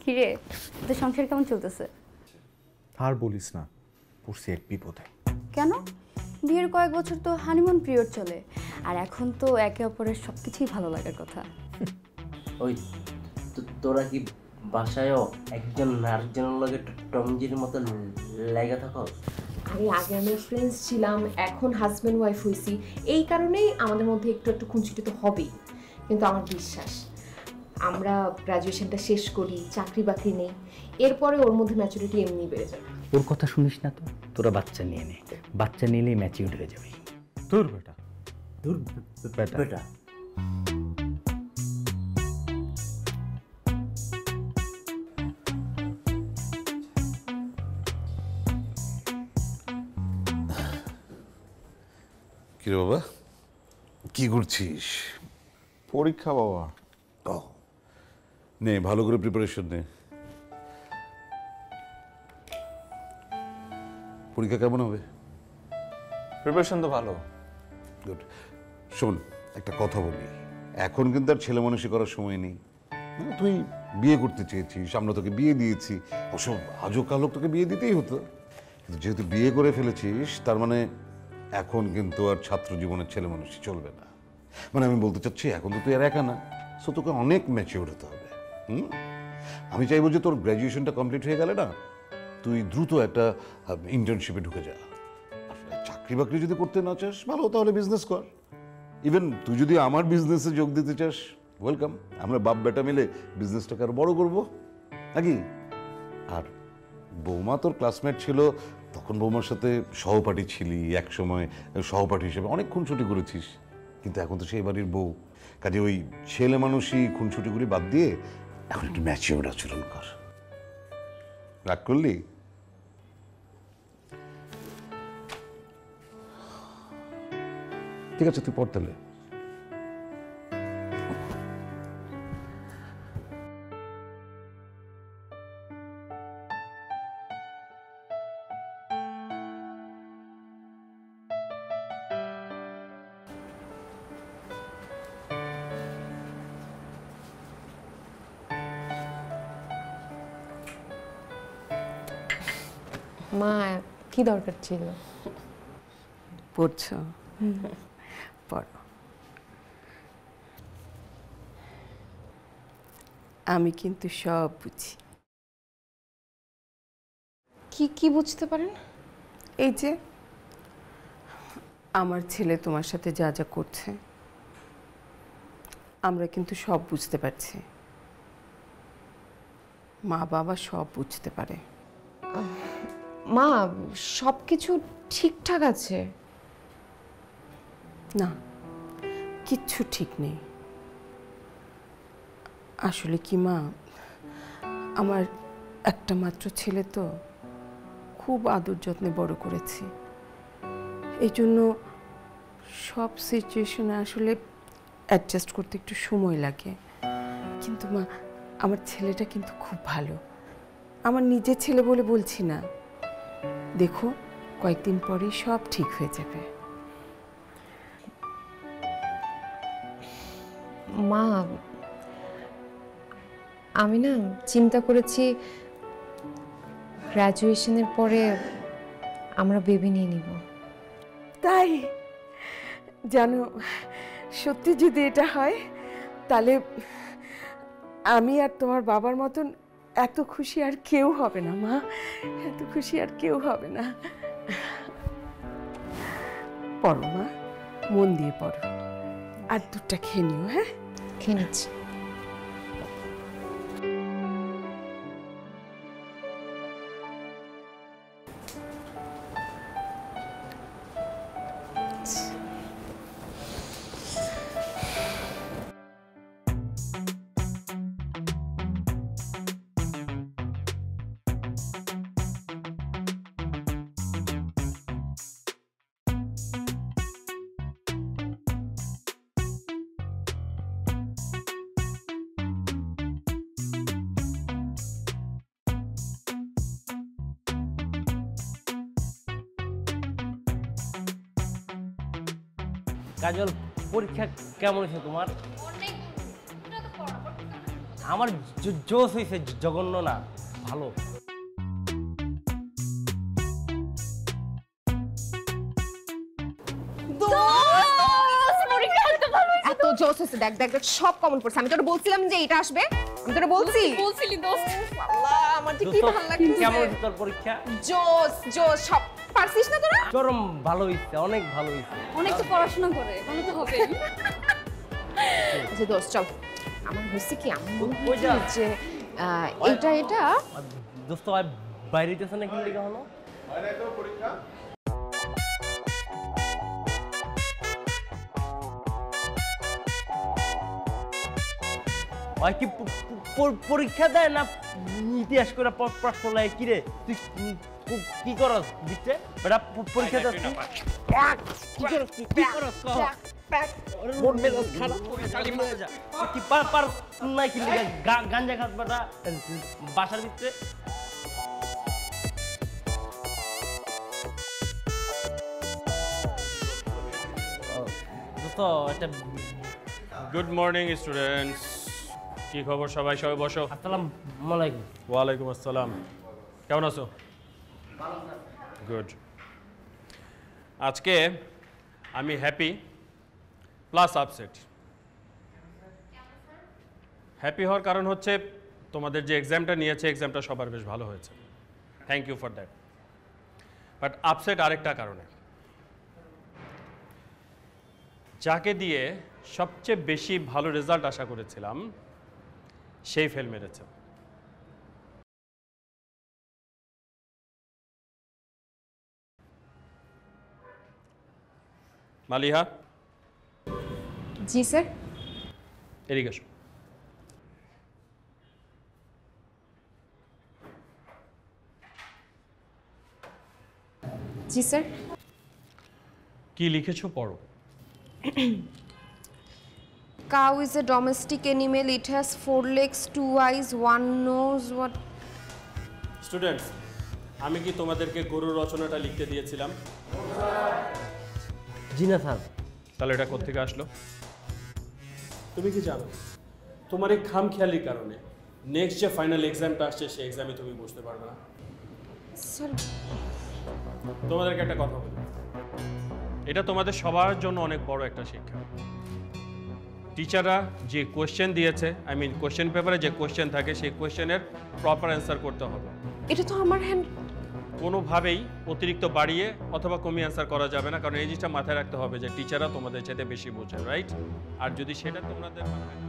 কিরে, তোর সংসার কেমন চলতেছে? আর বলিস না, পড়ছি এক বিপদে। কেন? বিয়ের কয়েক বছর তো হানিমুন পিরিয়ড চলে, আর এখন তো একে অপরের সবকিছুই ভালো লাগার কথা। ওই তোরা কি বাসায়ও একজন আরেকজনের লগে টমজির মতো লেগে থাকো? আরে আগে আমরা ফ্রেন্ডস ছিলাম, এখন হাজব্যান্ড ওয়াইফ হয়েছি, এই কারণেই আমাদের মধ্যে একটু একটু খুনসুটি তো হবেই। কিন্তু আমার বিশ্বাস আমরা গ্র্যাজুয়েশনটা শেষ করি, চাকরি বাকরি নেই, এরপরে ওর মধ্যে ম্যাচুরিটি এমনি বেড়ে যাবে। ওর কথা শুনিস না তো, তোরা বাচ্চা নিয়ে নে, বাচ্চা নিলেই ম্যাচিউর হয়ে যাবে। তোর বেটা, তোর বেটা বেটা কিরে বাবা, কি করছিস? পরীক্ষা বাবা। ও নে, ভালো করে প্রিপারেশন নে। পরীক্ষা কেমন হবে? প্রিপারেশন তো ভালো। গুড। শোন, একটা কথা বলি, এখন কিন্তু আর ছেলে মানুষই করার সময় নেই। তুই বিয়ে করতে চেয়েছিস, আমরা তোকে বিয়ে দিয়েছি, অবশ্য আজও কালো তোকে বিয়ে দিতেই হতো, কিন্তু যেহেতু বিয়ে করে ফেলেছিস তার মানে এখন কিন্তু আর ছাত্র জীবনের ছেলে মানুষই চলবে না। মানে আমি বলতে চাচ্ছি, এখন তো তুই আর একা না, সো তোকে অনেক ম্যাচিউর হতে হবে। আমি চাইবো যে তোর গ্র্যাজুয়েশনটা কমপ্লিট হয়ে গেলে না, তুই দ্রুত একটা ইন্টার্নশিপে ঢুকে যা। চাকরি বাকরি যদি করতে না চাস ভালো, তাহলে বিজনেস কর। ইভেন তুই যদি আমার বিজনেসে যোগ দিতে চাস, ওয়েলকাম। আমরা বাপ বেটা মিলে বিজনেসটাকে আরো বড় করবো নাকি? আর বৌমা তোর ক্লাসমেট ছিল, তখন বৌমার সাথে সহপাঠী ছিলি, এক সময় সহপাঠী হিসেবে অনেক খুনসুটি করেছিস, কিন্তু এখন তো সেই বাড়ির বউ। কাজে ওই ছেলে মানুষই খুনসুটিগুলি বাদ দিয়ে এখন একটু ম্যাচিওর আচরণ কর। রাগ করলি? ঠিক আছে, তুই পড় তাহলে। মা, কি দরকার ছিল? পড়ছো? পড়ো। আমি কিন্তু সব বুঝি। কি কি বুঝতে পারেন? এই যে আমার ছেলে তোমার সাথে যা যা করছে, আমরা কিন্তু সব বুঝতে পারছি। মা বাবা সব বুঝতে পারে। মা, সব কিছু ঠিকঠাক আছে? না, কিচ্ছু ঠিক নেই। আসলে কি মা, আমার একটা মাত্র ছেলে তো, খুব আদর যত্নে বড় করেছি, এই জন্য সব সিচুয়েশনে আসলে অ্যাডজাস্ট করতে একটু সময় লাগে। কিন্তু মা, আমার ছেলেটা কিন্তু খুব ভালো। আমার নিজের ছেলে বলে বলছি না, দেখো কয়েকদিন পরেই সব ঠিক হয়ে যাবে। মা, আমি না চিন্তা করেছি গ্র্যাজুয়েশনের পরে আমরা বেবি নিয়ে নিব। তাই জানো, সত্যি যদি এটা হয় তাহলে আমি আর তোমার বাবার মতন এত খুশি আর কেউ হবে না মা, এত খুশি আর কেউ হবে না। পড়ো মা, মন দিয়ে পড়ো, আর দুধটা খেয়ে নিও। হ্যাঁ, খেয়ে নিচ্ছি। কাজল, পরীক্ষা কেমন হয়েছে তোমার? আমার জোশ হয়েছে, জঘন্য না, ভালো। এত জোস হয়েছে, দেখ দেখ দেখ সব কমন পড়ছে। আমি তোরা বলছিলাম যে এটা আসবে, আমি তোরা বলছিলি দোস্ত। আল্লাহ, আমার যে কি ভালো লাগছে। কেমন তোর পরীক্ষা? জোস জোস, সব পারছিস না তোরা? চরম ভালো হয়েছে, অনেক ভালো হয়েছে। অনেক তো পড়াশোনা করে, ভালো তো হবে। আচ্ছা দোস্ত চল, আমার হচ্ছে কি, আমি মনে ওই যা। হয় যে এটা দোস্ত আর বাইরে যেতেছে না, কিন্তু হলো ওই কি পরীক্ষা দেয় না ইতিহাস করে প্রশ্ন লাগে? কি রে তুই কি করস দিচ্ছে বেটা? পরীক্ষা দেয় কি করস মন মেজাজ খারাপ করে খালি মরে যা। কি পার নাই কি গাঞ্জা খাস বেটা বাসার ভিতরে? দোস্ত একটা গুড মর্নিং স্টুডেন্টস, কি খবর সবাই? সবাই বসো। আসসালামু আলাইকুম। ওয়ালাইকুম আসসালাম, কেমন আছো? গুড। আজকে আমি হ্যাপি প্লাস আপসেট। হ্যাপি হওয়ার কারণ হচ্ছে তোমাদের যে এক্সামটা নিয়েছে, এক্সামটা সবার বেশ ভালো হয়েছে, thank you for that. But upset আরেকটা কারণে, যাকে দিয়ে সবচেয়ে বেশি ভালো রেজাল্ট আশা করেছিলাম সেই ফেল মেরেছে। মালিহা, জি স্যার। এদিকে এসো। জি স্যার। কি লিখেছো পড়ো। Cow is a domestic animal. It has 4 legs, 2 eyes, 1 nose. What? Students, আমি কি তোমাদেরকে গরুর রচনাটা লিখতে দিয়েছিলাম? জি না স্যার। তাহলে এটা কোত্থেকে আসলো? তুমি কি জানো তোমার এই খামখেয়ালির কারণে নেক্সট যে ফাইনাল এক্সামটা আসছে সেই এক্সামে তুমি বুঝতে পারবে না। স্যার তোমাদেরকে একটা কথা বলি, এটা তোমাদের সবার জন্য অনেক বড় একটা শিক্ষা। টিচাররা যে কোয়েশ্চেন দিয়েছে, আই মিন কোয়েশ্চেন পেপারে যে কোয়েশ্চেন থাকে, সেই কোয়েশ্চেনের প্রপার অ্যান্সার করতে হবে। এটা তো আমার হ্যান্ড। কোনোভাবেই অতিরিক্ত বাড়িয়ে অথবা কমিয়ে অ্যান্সার করা যাবে না, কারণ এই জিনিসটা মাথায় রাখতে হবে যে টিচাররা তোমাদের চাইতে বেশি বোঝে, রাইট? আর যদি সেটা তোমাদের মাথায়